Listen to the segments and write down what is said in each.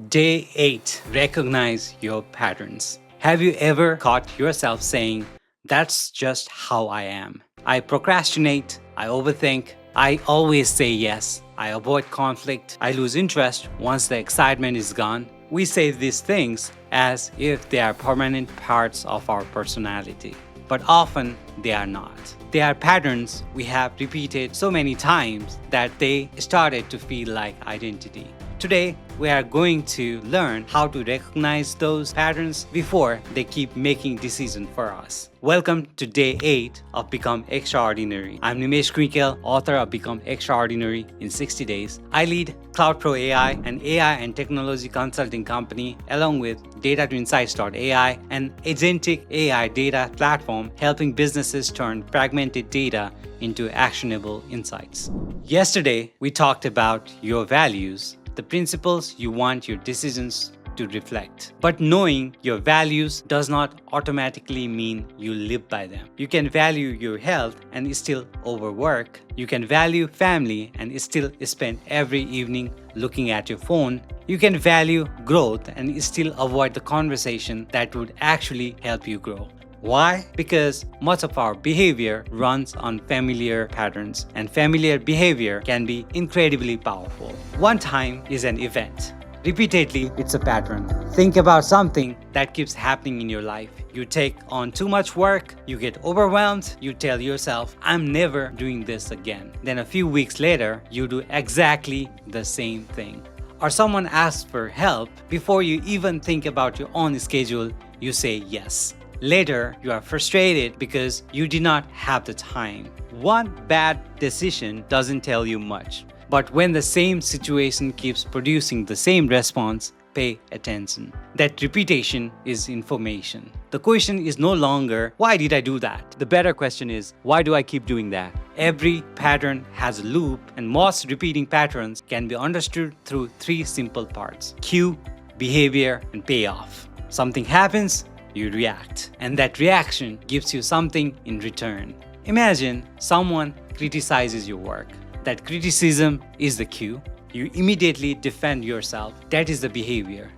Day 8. Recognize your patterns. Have you ever caught yourself saying, "That's just how I am"? I procrastinate, I overthink, I always say yes, I avoid conflict, I lose interest once the excitement is gone. We say these things as if they are permanent parts of our personality, but often they are not. They are patterns we have repeated so many times that they started to feel like identity. Today, we are going to learn how to recognize those patterns before they keep making decisions for us. Welcome to Day 8 of Become Extraordinary. I'm Nimesh Krinkel, author of Become Extraordinary in 60 Days. I lead CloudPro AI, an AI and technology consulting company, along with Data2Insights.ai, an agentic AI data platform helping businesses turn fragmented data into actionable insights. Yesterday, we talked about your values, the principles you want your decisions to reflect. But knowing your values does not automatically mean you live by them. You can value your health and still overwork. You can value family and still spend every evening looking at your phone. You can value growth and still avoid the conversation that would actually help you grow. Why? Because much of our behavior runs on familiar patterns, and familiar behavior can be incredibly powerful. One time is an event. Repeatedly, it's a pattern. Think about something that keeps happening in your life. You take on too much work, you get overwhelmed, you tell yourself, "I'm never doing this again." Then a few weeks later, you do exactly the same thing. Or someone asks for help, before you even think about your own schedule, you say yes. Later, you are frustrated because you did not have the time. One bad decision doesn't tell you much. But when the same situation keeps producing the same response, pay attention. That repetition is information. The question is no longer, "Why did I do that?" The better question is, "Why do I keep doing that?" Every pattern has a loop, and most repeating patterns can be understood through three simple parts: cue, behavior, and payoff. Something happens, you react, and that reaction gives you something in return. Imagine someone criticizes your work. That criticism is the cue. You immediately defend yourself. That is the behavior.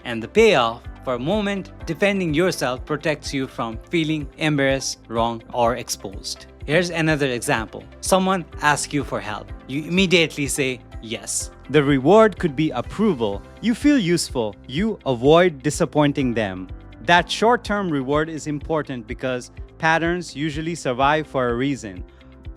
And the payoff, for a moment, defending yourself protects you from feeling embarrassed, wrong, or exposed. Here's another example. Someone asks you for help. You immediately say yes. The reward could be approval. You feel useful. You avoid disappointing them. That short-term reward is important because patterns usually survive for a reason.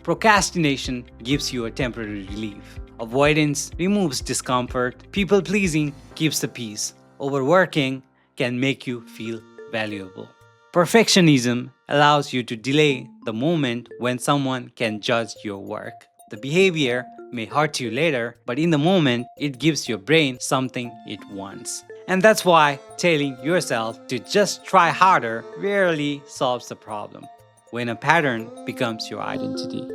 Procrastination gives you a temporary relief. Avoidance removes discomfort. People-pleasing keeps the peace. Overworking can make you feel valuable. Perfectionism allows you to delay the moment when someone can judge your work. The behavior may hurt you later, but in the moment, it gives your brain something it wants. And that's why telling yourself to just try harder rarely solves the problem. When a pattern becomes your identity,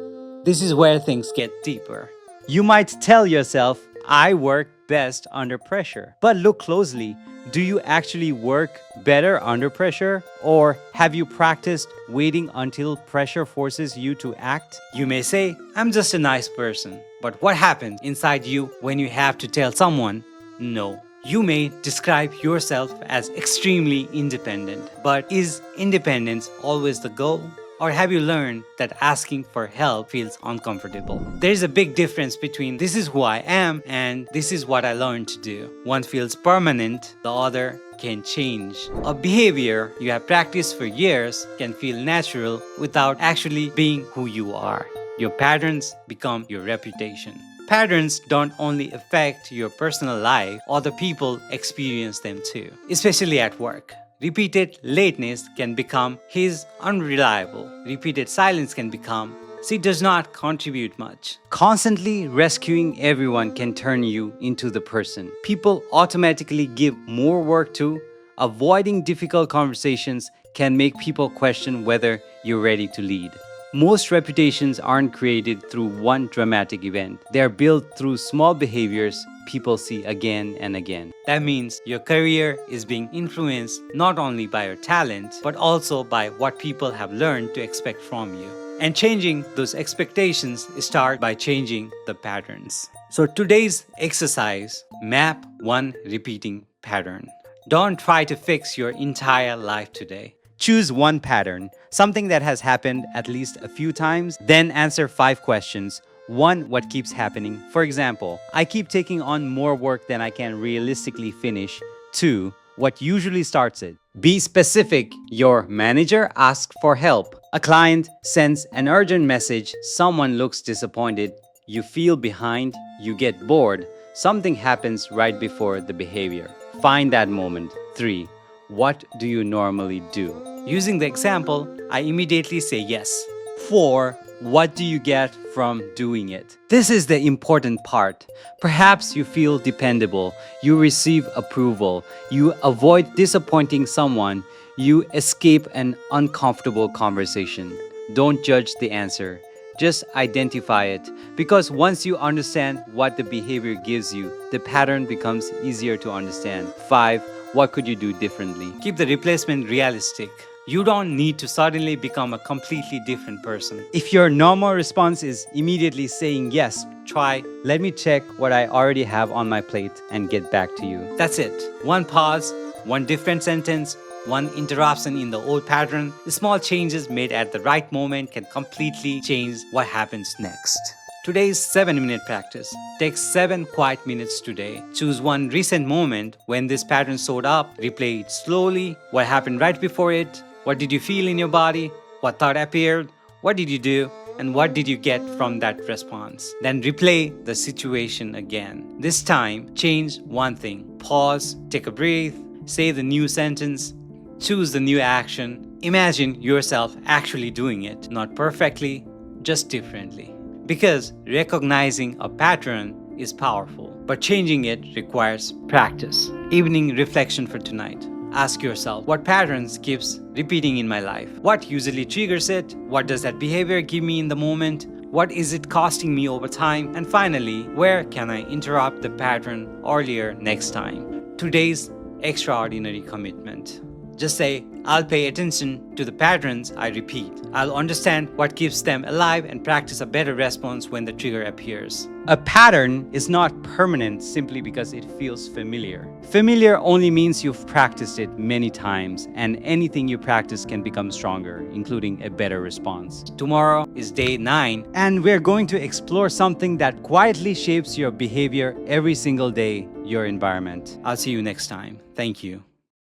this is where things get deeper. You might tell yourself, "I work best under pressure." But look closely. Do you actually work better under pressure? Or have you practiced waiting until pressure forces you to act? You may say, "I'm just a nice person." But what happens inside you when you have to tell someone no? You may describe yourself as extremely independent, but is independence always the goal? Or have you learned that asking for help feels uncomfortable? There's a big difference between "this is who I am" and "this is what I learned to do." One feels permanent, the other can change. A behavior you have practiced for years can feel natural without actually being who you are. Your patterns become your reputation. Patterns don't only affect your personal life, other people experience them too, especially at work. Repeated lateness can become "he's unreliable." Repeated silence can become "she does not contribute much." Constantly rescuing everyone can turn you into the person people automatically give more work to. Avoiding difficult conversations can make people question whether you're ready to lead. Most reputations aren't created through one dramatic event. They're built through small behaviors people see again and again. That means your career is being influenced not only by your talent, but also by what people have learned to expect from you. And changing those expectations start by changing the patterns. So today's exercise, map one repeating pattern. Don't try to fix your entire life today. Choose one pattern, something that has happened at least a few times, then answer 5 questions. 1. What keeps happening? For example, I keep taking on more work than I can realistically finish. 2. What usually starts it? Be specific. Your manager asks for help. A client sends an urgent message. Someone looks disappointed. You feel behind. You get bored. Something happens right before the behavior. Find that moment. 3. What do you normally do? Using the example, I immediately say yes. 4. What do you get from doing it? This is the important part. Perhaps you feel dependable, you receive approval, you avoid disappointing someone, you escape an uncomfortable conversation. Don't judge the answer. Just identify it, because once you understand what the behavior gives you, the pattern becomes easier to understand. 5. What could you do differently? Keep the replacement realistic. You don't need to suddenly become a completely different person. If your normal response is immediately saying yes, Try, let me check what I already have on my plate and get back to you. that's it. One pause, one different sentence, one interruption in the old pattern. The small changes made at the right moment can completely change what happens next. Today's 7-minute practice. Take 7 quiet minutes today. Choose one recent moment when this pattern showed up. Replay it slowly. What happened right before it? What did you feel in your body? What thought appeared? What did you do? And what did you get from that response? Then replay the situation again. This time, change one thing. Pause, take a breath, say the new sentence, choose the new action. Imagine yourself actually doing it, not perfectly, just differently. Because recognizing a pattern is powerful, but changing it requires practice. Evening reflection for tonight. Ask yourself, what patterns keeps repeating in my life? What usually triggers it? What does that behavior give me in the moment? What is it costing me over time? And finally, where can I interrupt the pattern earlier next time? Today's extraordinary commitment. Just say, I'll pay attention to the patterns I repeat. I'll understand what keeps them alive and practice a better response when the trigger appears. A pattern is not permanent simply because it feels familiar. Familiar only means you've practiced it many times, and anything you practice can become stronger, including a better response. Tomorrow is day 9. And we're going to explore something that quietly shapes your behavior every single day, your environment. I'll see you next time. Thank you.